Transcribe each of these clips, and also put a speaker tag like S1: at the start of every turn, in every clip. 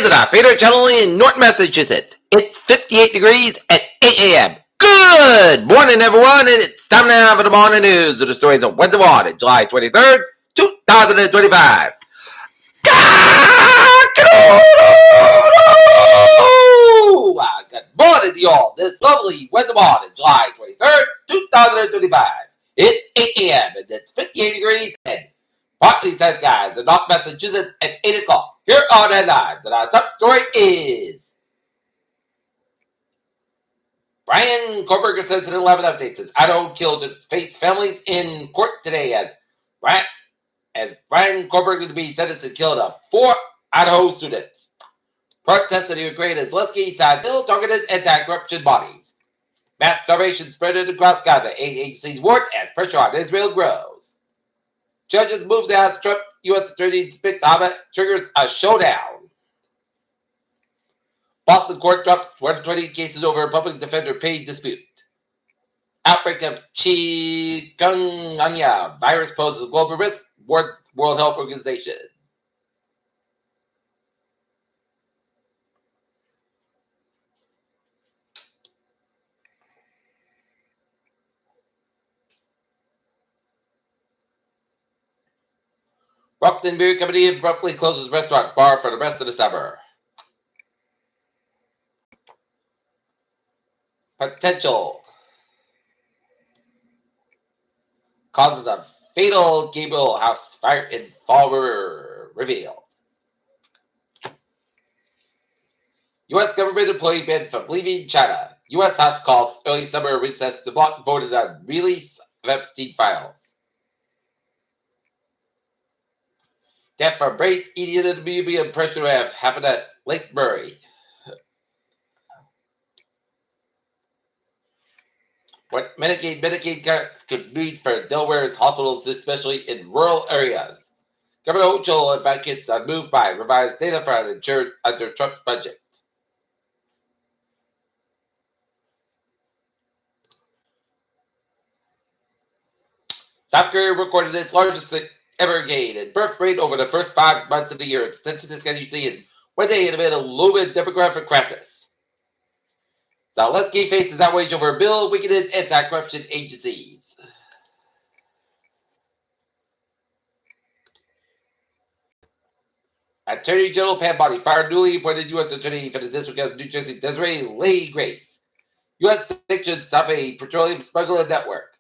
S1: Wiggins and our favorite channel in Norton, Massachusetts. It's 58 degrees at 8 a.m. Good morning, everyone, and it's time now for the morning news of the stories of Wednesday morning, July 23rd, 2025. Good morning to y'all. This lovely Wednesday morning, July 23rd, 2025. It's 8 a.m. and it's 58 degrees and partly says guys in North Massachusetts at 8 o'clock. Here are the headlines, and our top story is Brian Koberger says in 11 updates as Idaho killed his face families in court today as Brian Koberger to be sentenced and killed 4 Idaho students. Protests in Ukraine as Zelensky signed still targeted anti-corruption bodies. Mass starvation spread across Gaza. Aid agencies warn as pressure on Israel grows. Judges move to ask Trump U.S. Attorney to pick Obama triggers a showdown. Boston court drops 120 cases over public defender pay dispute. Outbreak of chikungunya virus poses a global risk, warns World Health Organization. Brockton Beer Company abruptly closes restaurant bar for the rest of the summer. Potential causes of fatal Gabriel House fire in Fall River revealed. U.S. government employee banned from leaving China. U.S. House calls early summer recess to block voted on release of Epstein files. Death from brain eating in the museum pressure have happened at Lake Murray. What Medicaid cuts could mean for Delaware's hospitals, especially in rural areas. Governor Hochul advocates on move by revised data for uninsured under Trump's budget. South Korea recorded its largest ever gain in birth rate over the first 5 months of the year. Statistics can you see in where they innovated a looming demographic crisis. Zelensky faces outrage over a bill weakening anti-corruption agencies. Attorney General Pam Bondi fired newly appointed U.S. Attorney for the District of New Jersey, Desiree Lee Grace. U.S. sanctions of a petroleum smuggling network.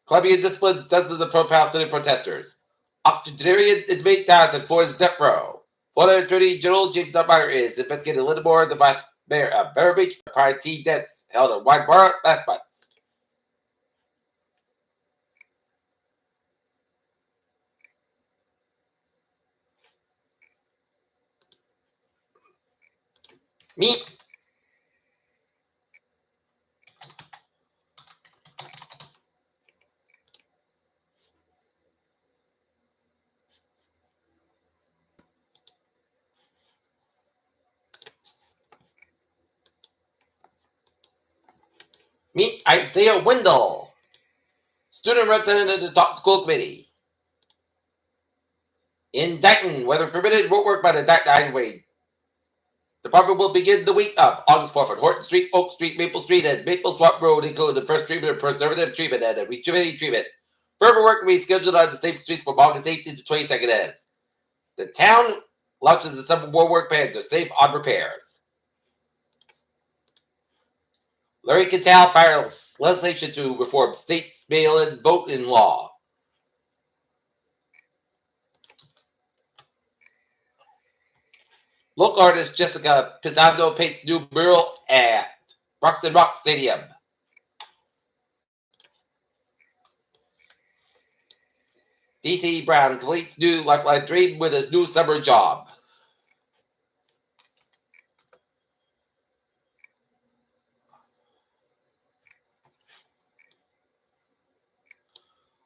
S1: Columbia disciplines dozens of pro-Palestinian protesters. Octogenarian inmate dies in Florida's death row. Florida Attorney General James Meyer is investigating Linda Moore, the vice mayor of Vero Beach, for prior tea deaths held in Wine Bar last month. Meet Isaiah Wendell, student representative of the top school committee. In Dayton, weather permitted, road work by the Dayton Highway Department will begin the week of August 4th on Horton Street, Oak Street, Maple Street, and Maple Swamp Road, including the first treatment of preservative treatment and a rejuvenating treatment. Further work will be scheduled on the same streets from August 18th to 22nd as the town launches the summer war work plan to save on repairs. Larry Cattell files legislation to reform states' mail-in vote-in law. Local artist Jessica Pizzando paints new mural at Brockton Rock Stadium. D.C. Brown completes new lifeline dream with his new summer job.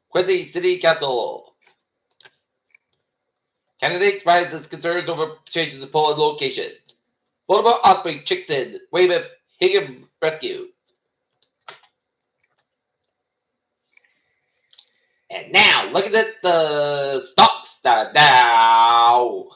S1: Quincy City Council. Candidates raise his concerns over changes to polling locations. Baltimore Osprey chicks in. Weymouth Higham rescue. And now, looking at the stocks, the Dow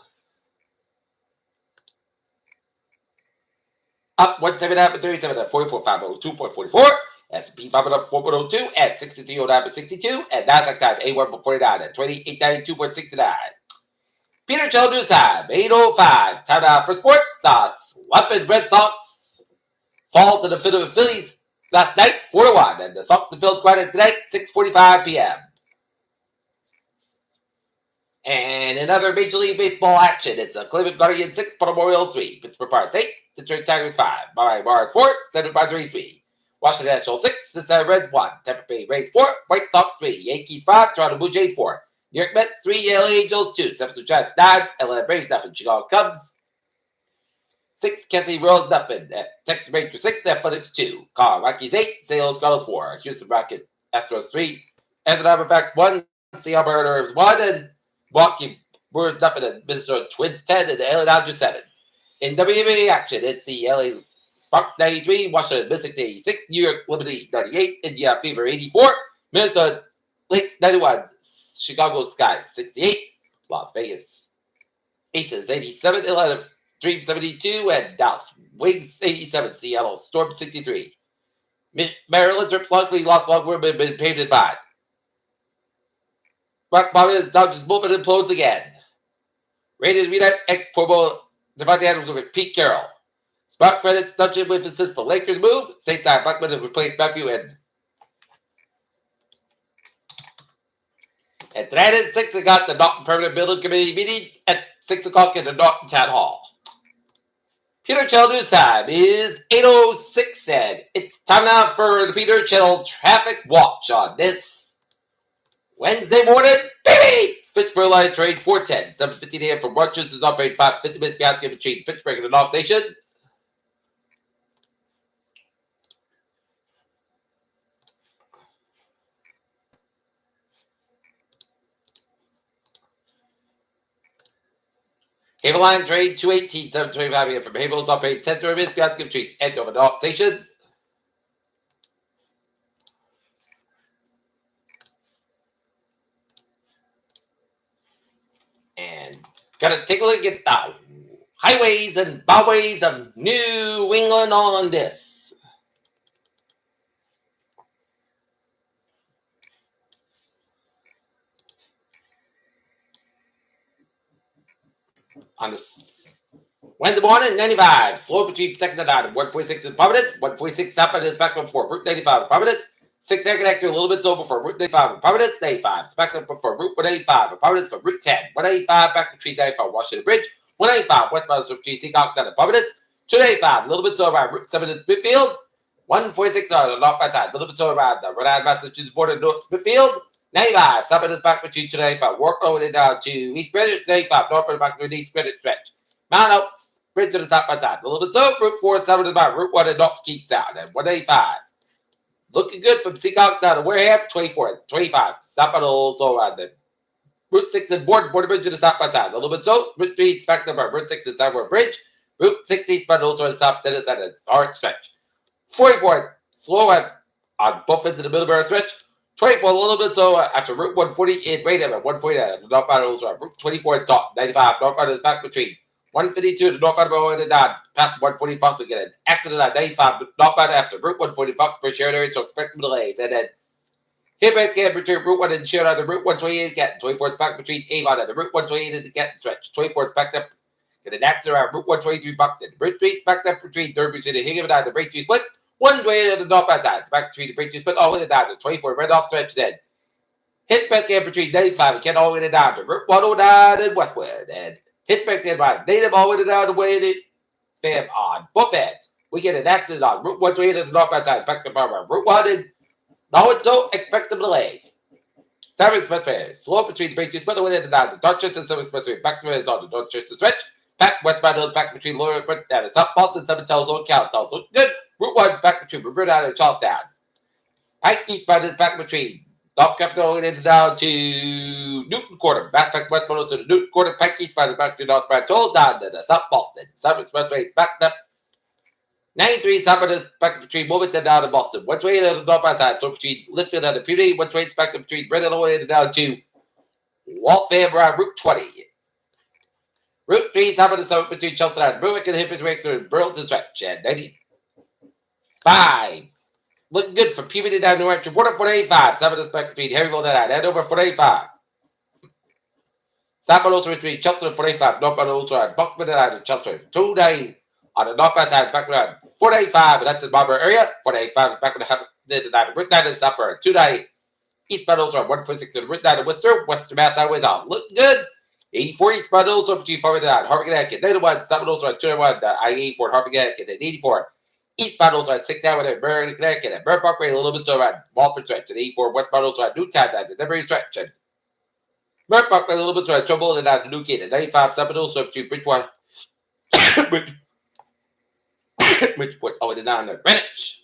S1: up 179.37 at 44,502.44. S&P 500 up 4.02 at 6309.62. And Nasdaq tied A1.49 at 2892.69. Peter Chell News Time, 8:05. Time now for sports. The slumping Red Sox fall to the Philadelphia Phillies last night, 4-1. And the Sox and Phils granted tonight, 6:45 p.m. And another Major League Baseball action. It's a Cleveland Guardians 6, Baltimore Orioles 3, Pittsburgh Pirates 8, Detroit Tigers 5, Miami Marlins 4, San Diego Padres 3, Washington Nationals 6, Cincinnati Reds 1, Tampa Bay Rays 4, White Sox 3, Yankees 5, Toronto Blue Jays 4, New York Mets 3, LA Angels 2, San Francisco Giants 9, Atlanta Braves nothing, Chicago Cubs 6, Kansas City Royals nothing, Texas Rangers 6, Athletics 2, Colorado Rockies 8, St. Louis Cardinals 4, Houston Rockets Astros 3, Arizona Diamondbacks 1, Seattle Mariners 1, and Milwaukee Brewers nothing, and Minnesota Twins 10, and the LA Dodgers 7. In WNBA action, it's the LA Sparks 93, Washington Mystics 86, New York Liberty 98, Indiana Fever 84, Minnesota Lynx 91, Chicago Skies 68, Las Vegas Aces 87, Atlanta Dream 72, and Dallas Wings 87, Seattle Storm 63. Maryland Trips Locksley lost long word but been paid in 5. Rock Bobby's Dodgers movement implodes again. Raiders reunite ex-Pro Bowl Devontae Adams with Pete Carroll. Spark credits Dungeon with assist for Lakers move. Same time, Buckman to replace Matthew and tonight at 6 o'clock, the Norton Permanent Building Committee meeting at 6 o'clock in the Norton Town Hall. Peter Channel News Time is 8:06, and it's time now for the Peter Channel Traffic Watch on this Wednesday morning. Baby! Fitchburg Line Train 410, 7:15 a.m. from Rochester is operating 50 minutes behind between Fitchburg and the North Station. Havel Line Train 218, 7:25 a.m. from Havel is operating 10 minutes behind between Andover and the North Station. And gotta take a look at the highways and byways of New England on this. On this Wednesday morning, 95. Slow between second and 9. 146 in Providence. 146 southbound is back up for Route 95 in Providence. 6 air connector a little bit over for Route 95 in Providence. 95. Back up for Route 185 in Providence for Route 10. 185 back between 95 Washington Bridge. 185 westbound between Seacock down in Providence. 285 a little bit over Route 7 in Smithfield. 146 on the northbound side. A little bit over the Rhode Island, Massachusetts border North Smithfield. 95 southbound is back between 295. Work all the way down to East Greenwich. 95 northbound back between East Greenwich stretch. Mount Oaks Bridge to the southbound side. A little bit so. Route 47 is about Route 1 in North Kingstown. And 185. Looking good from Seacock down to Wareham. 24, 25. Southbound also on the Route 6 and Border Bridge to the southbound side. A little bit so. Route 3 is back up Route 6 and Sideward Bridge. Route 6 eastbound also on the south Dennis at an orange stretch. 44 slow on both ends of the Middleborough stretch. 24 a little bit so after Route 140 in Raynham and 149. Northbound also on Route 24 and top. 95 northbound is back between 152 to northbound and down past 140 Fox to get an accident on 95 northbound after Route 140 Fox per shared area, so expect some delays. And then hitbacks get between Route 1 and shared on the Route 128 and Getting. 24 is back between Avon and the Route 128 and the Getting stretch. 24 is backed up. Get an accident on Route 123 Buckton. Route 3 is backed up between Derby City and Hingham and the Breakthrough Split. 128 on the northbound side. It's back between the Breakthrough Split all the way down to 24 red off stretch then. Hitbacks get between 95 and Kent all the way down to Route 109 and Westwood. And hitbacks get by Native all the way down the way to Fam on both ends. We get an accident on Route 128 on the northbound side. Back to Route 1 and now it's so expect some delays. Southern Expressway slow between the Breakthrough Split all the way down to Dorchester and Southern Expressway. Back to it's on the Dorchester stretch. Back westbound hills back between Lower and South Boston, 7 tells on count tells. So good. Route 1 is back between Riverdale and Charlestown. Pike eastbound is back between North Capital and down to Newton Quarter. Back westbound to the Newton Quarter. Pike eastbound is back to Northbound tolls down to the South Boston. Southern Expressway is backed up 93, Saturday back between Wilmington down to Boston. 128 on the northbound side, so between Litchfield and the Puny. 128 back between Brandon Illinois and down to Waltham Route 20. Route 3, Saturday south between Chelsea and Berwick and Hippie through Burlington stretch. And 95. Looking good for Puberty down New Hampshire. 148.5. Saturday back between Harryville and Andover 485. Southbound also between Chelsea and 485. Northbound also at Buxman and Chelsea. 290 on the northbound side, back around 485, and that's in Marlborough area. 485 is back when the Route 9 is up for 290. Eastbound also at 146 and Route 9 in Worcester. Western Mass Highways out. Looking good. 84 eastbound also between Farmington and Harvard, Connecticut. 91, southbound also at 291, I-84 at Harvard, Connecticut. And 84 eastbound also at 691 at Bergen, Connecticut. And Burn Parkway a little bit so around Walford stretch. And 84 westbound also at Newtown at the Denver stretch. And Burn Parkway a little bit so at Trumbull and at Newgate. And 95 southbound also between Bridgewater. Bridgeport over the down to Greenwich.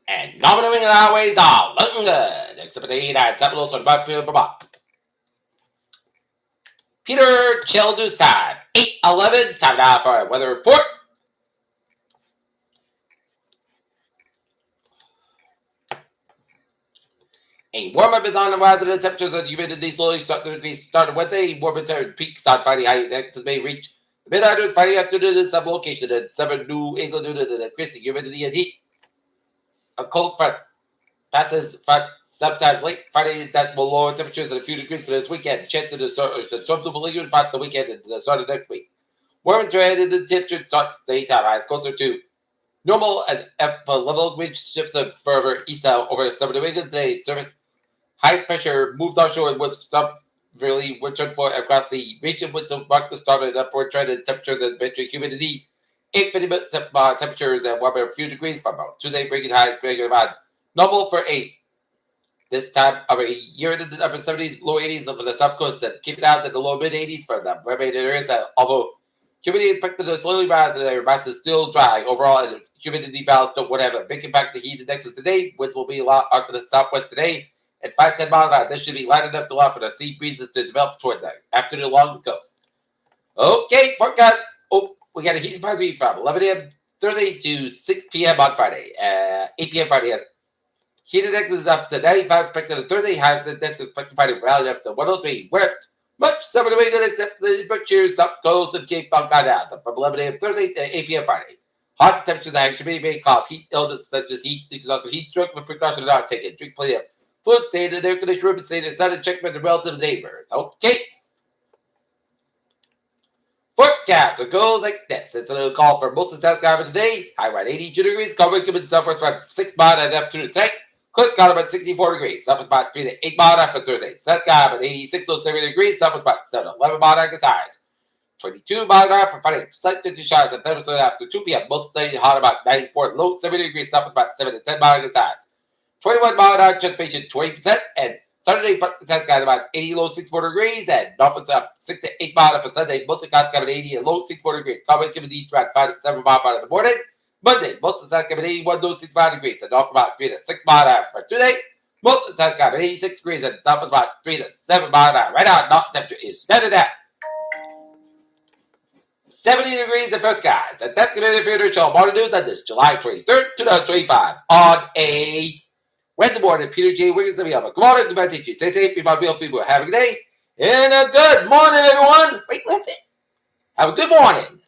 S1: And nominating the highways are looking good. Except for the 89 Temples on Buckfield, Vermont. Peter Childers time. 8:11. Time now for a weather report. A warm up is on the rise of the temperatures and humidity slowly starting Wednesday. Warm and peaks on Friday. High index may reach the mid-hundreds Friday afternoon in some location in southern New England due to the increasing humidity and heat. A cold front passes sometimes late Friday that will lower temperatures at a few degrees for this weekend. Chance of the storm to believe in the weekend and the start of next week. Warm and dry and the temperature starts daytime highs closer to normal and level, which shifts further east over summer New England today. Surface high pressure moves offshore and whips severely winter for across the region, which will mark the start of an upward trend in temperatures and winter humidity. 8:50 temperatures and warmer a few degrees from about Tuesday, breaking highs, breaking about normal for 8. This time of a year in the upper 70s, low 80s for the south coast, and keep it out at the low mid 80s for the remaining areas. Although humidity is expected to slowly rise, the mass is still dry overall, and humidity values would have a big impact on the heat indexes today, which will be a lot out to the southwest today. At 5-10 miles an hour, this should be light enough to allow for the sea breezes to develop toward the afternoon along the coast. Okay, forecast. We got a heat advisory from 11 a.m. Thursday to 6 p.m. on Friday. 8 p.m. Friday has heat index is up to 95 expected on Thursday. Highest index expected Friday rally up to 103. We're much summer to England except the Berkshires, South Coast, and Cape Cod down. So from 11 a.m. Thursday to 8 p.m. Friday. Hot temperatures actually may cause heat illness such as heat exhaustion, heat stroke, but precautions are not taken. Drink plenty of fluid, stay in the air conditioned room, and stay inside and check with the relatives and neighbors. Okay. Forecast goes like this. It's a little call for most of South Carolina today. High around 82 degrees. Cold wind coming southwest about 6 miles at afternoon tonight. Close cloud about 64 degrees. Southwest about 3 to 8 miles for Thursday. South Carolina about 86.07 degrees. Southwest about 7 to 11 miles at highs. 22 miles an hour for Friday. Slight 50 showers at Thursday after 2 p.m. Most stay hot about 94. Low 70 degrees. Southwest about 7 to 10 miles at highs. 21 miles an hour anticipation 20%. And Saturday, South Carolina about 80, low 64 degrees, and Norfolk's up 6 to 8 miles for Sunday. Mostly South Carolina 80 and low 64 degrees. Cowboy giving east around 5 to 7 miles in the morning. Monday, most of South Carolina 81, low 65 degrees, and Norfolk about 3 to 6 miles for today. Most of South Carolina 86 degrees, and Norfolk's about 3 to 7 miles. Right now, north temperature is standing at 70 degrees in first guys. And that's going to be the show. Morning news on this July 23rd, 2025 on a Wednesday morning. Peter J. Wiggins, we have a good morning. Goodbye, you. Stay safe. Be about people. Have a good day. And a good morning, everyone. Wait, that's it. Have a good morning.